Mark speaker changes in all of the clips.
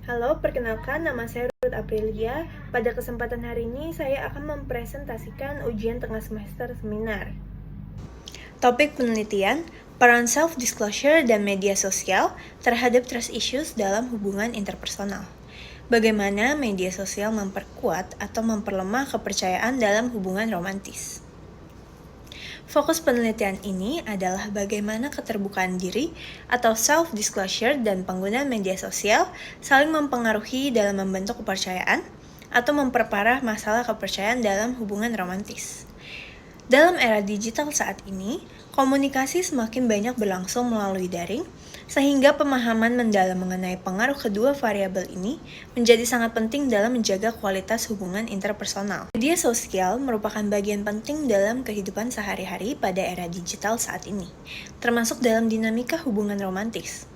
Speaker 1: Halo, perkenalkan nama saya Ruth Aprilia. Pada kesempatan hari ini saya akan mempresentasikan ujian tengah semester seminar. Topik penelitian, peran self-disclosure dan media sosial terhadap trust issues dalam hubungan interpersonal. Bagaimana media sosial memperkuat atau memperlemah kepercayaan dalam hubungan romantis. Fokus penelitian ini adalah bagaimana keterbukaan diri atau self-disclosure dan penggunaan media sosial saling mempengaruhi dalam membentuk kepercayaan atau memperparah masalah kepercayaan dalam hubungan romantis. Dalam era digital saat ini, komunikasi semakin banyak berlangsung melalui daring, sehingga pemahaman mendalam mengenai pengaruh kedua variabel ini menjadi sangat penting dalam menjaga kualitas hubungan interpersonal. Media sosial merupakan bagian penting dalam kehidupan sehari-hari pada era digital saat ini, termasuk dalam dinamika hubungan romantis.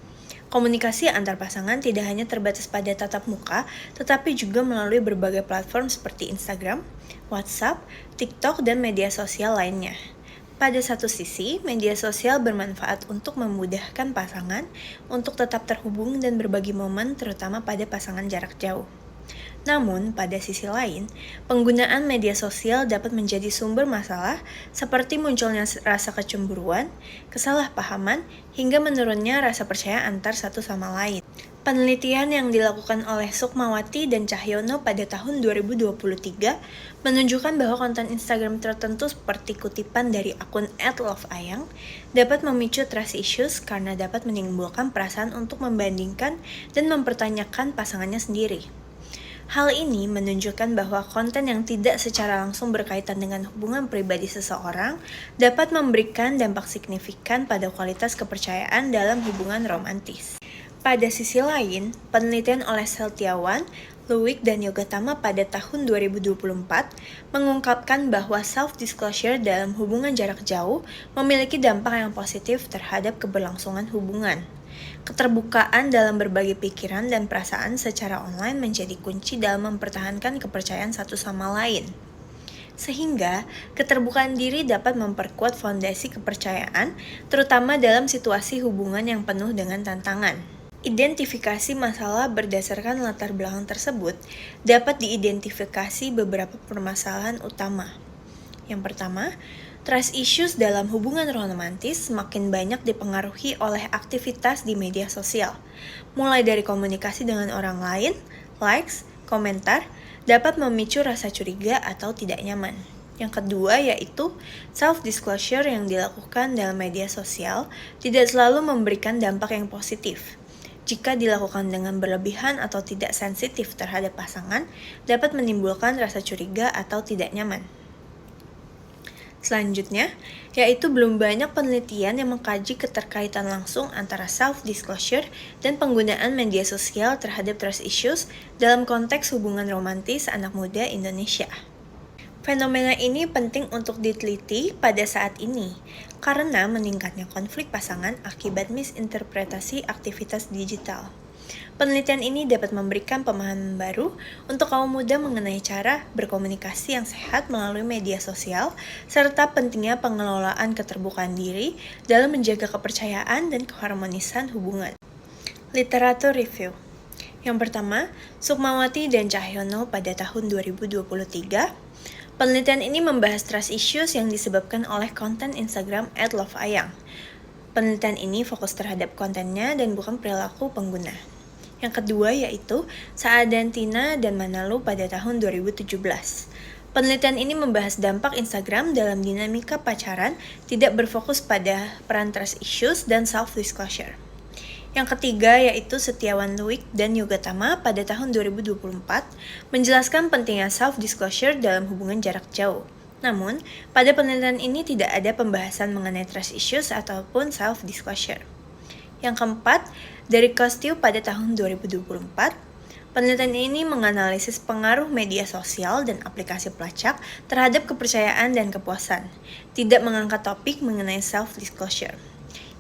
Speaker 1: Komunikasi antar pasangan tidak hanya terbatas pada tatap muka, tetapi juga melalui berbagai platform seperti Instagram, WhatsApp, TikTok, dan media sosial lainnya. Pada satu sisi, media sosial bermanfaat untuk memudahkan pasangan untuk tetap terhubung dan berbagi momen terutama pada pasangan jarak jauh. Namun, pada sisi lain, penggunaan media sosial dapat menjadi sumber masalah seperti munculnya rasa kecemburuan, kesalahpahaman, hingga menurunnya rasa percaya antar satu sama lain. Penelitian yang dilakukan oleh Sukmawati dan Cahyono pada tahun 2023 menunjukkan bahwa konten Instagram tertentu seperti kutipan dari akun @loveayang dapat memicu trust issues karena dapat menimbulkan perasaan untuk membandingkan dan mempertanyakan pasangannya sendiri. Hal ini menunjukkan bahwa konten yang tidak secara langsung berkaitan dengan hubungan pribadi seseorang dapat memberikan dampak signifikan pada kualitas kepercayaan dalam hubungan romantis. Pada sisi lain, penelitian oleh Seltiawan, Luwik, dan Yogatama pada tahun 2024 mengungkapkan bahwa self-disclosure dalam hubungan jarak jauh memiliki dampak yang positif terhadap keberlangsungan hubungan. Keterbukaan dalam berbagi pikiran dan perasaan secara online menjadi kunci dalam mempertahankan kepercayaan satu sama lain. Sehingga, keterbukaan diri dapat memperkuat fondasi kepercayaan, terutama dalam situasi hubungan yang penuh dengan tantangan. Identifikasi masalah berdasarkan latar belakang tersebut dapat diidentifikasi beberapa permasalahan utama. Yang pertama, trust issues dalam hubungan romantis semakin banyak dipengaruhi oleh aktivitas di media sosial, mulai dari komunikasi dengan orang lain, likes, komentar, dapat memicu rasa curiga atau tidak nyaman. Yang kedua yaitu self-disclosure yang dilakukan dalam media sosial tidak selalu memberikan dampak yang positif. Jika dilakukan dengan berlebihan atau tidak sensitif terhadap pasangan, dapat menimbulkan rasa curiga atau tidak nyaman. Selanjutnya, yaitu belum banyak penelitian yang mengkaji keterkaitan langsung antara self-disclosure dan penggunaan media sosial terhadap trust issues dalam konteks hubungan romantis anak muda Indonesia. Fenomena ini penting untuk diteliti pada saat ini, karena meningkatnya konflik pasangan akibat misinterpretasi aktivitas digital. Penelitian ini dapat memberikan pemahaman baru untuk kaum muda mengenai cara berkomunikasi yang sehat melalui media sosial, serta pentingnya pengelolaan keterbukaan diri dalam menjaga kepercayaan dan keharmonisan hubungan. Literatur review. Yang pertama, Sukmawati dan Cahyono pada tahun 2023. Penelitian ini membahas trust issues yang disebabkan oleh konten Instagram @loveayang. Penelitian ini fokus terhadap kontennya dan bukan perilaku pengguna. Yang kedua yaitu Saadantina dan Manalu pada tahun 2017. Penelitian ini membahas dampak Instagram dalam dinamika pacaran, tidak berfokus pada peran trust issues dan self-disclosure. Yang ketiga yaitu Setiawan Luwik dan Yogatama pada tahun 2024 menjelaskan pentingnya self-disclosure dalam hubungan jarak jauh. Namun, pada penelitian ini tidak ada pembahasan mengenai trust issues ataupun self-disclosure. Yang keempat, dari Kostiu pada tahun 2024, penelitian ini menganalisis pengaruh media sosial dan aplikasi pelacak terhadap kepercayaan dan kepuasan, tidak mengangkat topik mengenai self-disclosure.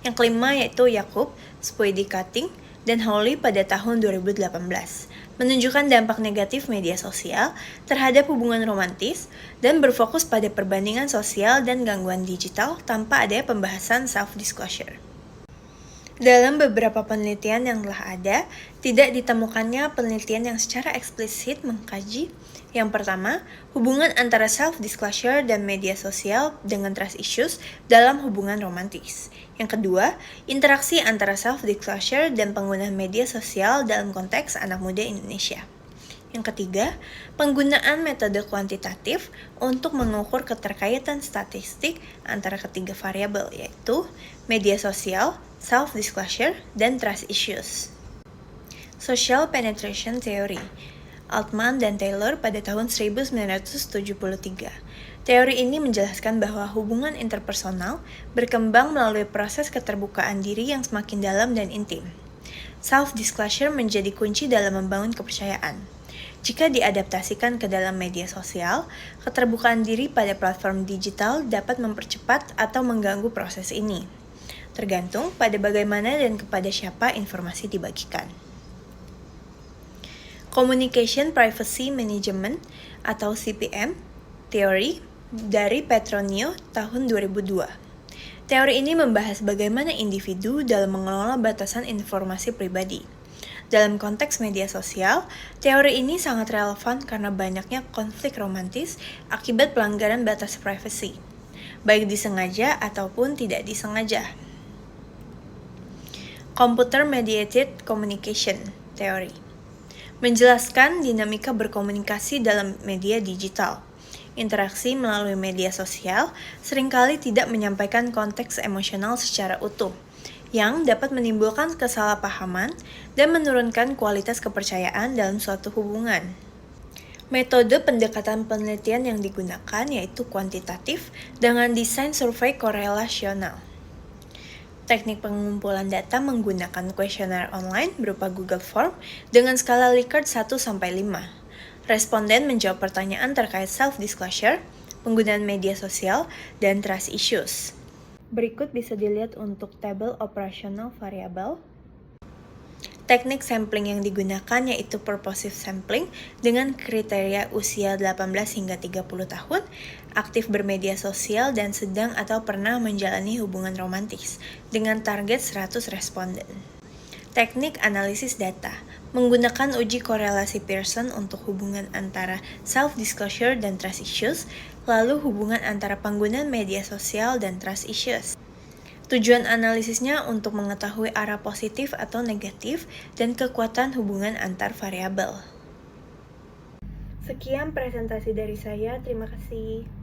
Speaker 1: Yang kelima yaitu Yakub, Spoedy Cutting, dan Holly pada tahun 2018, menunjukkan dampak negatif media sosial terhadap hubungan romantis dan berfokus pada perbandingan sosial dan gangguan digital tanpa adanya pembahasan self-disclosure. Dalam beberapa penelitian yang telah ada, tidak ditemukannya penelitian yang secara eksplisit mengkaji yang pertama, hubungan antara self-disclosure dan media sosial dengan trust issues dalam hubungan romantis. Yang kedua, interaksi antara self-disclosure dan penggunaan media sosial dalam konteks anak muda Indonesia. Yang ketiga, penggunaan metode kuantitatif untuk mengukur keterkaitan statistik antara ketiga variabel, yaitu media sosial, self-disclosure, dan trust issues. Social Penetration Theory, Altman dan Taylor pada tahun 1973. Teori ini menjelaskan bahwa hubungan interpersonal berkembang melalui proses keterbukaan diri yang semakin dalam dan intim. Self-disclosure menjadi kunci dalam membangun kepercayaan. Jika diadaptasikan ke dalam media sosial, keterbukaan diri pada platform digital dapat mempercepat atau mengganggu proses ini. Tergantung pada bagaimana dan kepada siapa informasi dibagikan. Communication Privacy Management atau CPM teori dari Petronio tahun 2002. Teori ini membahas bagaimana individu dalam mengelola batasan informasi pribadi. Dalam konteks media sosial, teori ini sangat relevan karena banyaknya konflik romantis akibat pelanggaran batas privasi, baik disengaja ataupun tidak disengaja. Computer Mediated Communication Theory menjelaskan dinamika berkomunikasi dalam media digital. Interaksi melalui media sosial seringkali tidak menyampaikan konteks emosional secara utuh, yang dapat menimbulkan kesalahpahaman dan menurunkan kualitas kepercayaan dalam suatu hubungan. Metode pendekatan penelitian yang digunakan yaitu kuantitatif dengan desain survei korelasional. Teknik pengumpulan data menggunakan kuesioner online berupa Google Form dengan skala Likert 1-5. Responden menjawab pertanyaan terkait self-disclosure, penggunaan media sosial, dan trust issues. Berikut bisa dilihat untuk tabel operasional variabel. Teknik sampling yang digunakan yaitu purposive sampling dengan kriteria usia 18 hingga 30 tahun, aktif bermedia sosial dan sedang atau pernah menjalani hubungan romantis dengan target 100 responden. Teknik analisis data menggunakan uji korelasi Pearson untuk hubungan antara self-disclosure dan trust issues, lalu hubungan antara penggunaan media sosial dan trust issues. Tujuan analisisnya untuk mengetahui arah positif atau negatif dan kekuatan hubungan antar variabel. Sekian presentasi dari saya, terima kasih.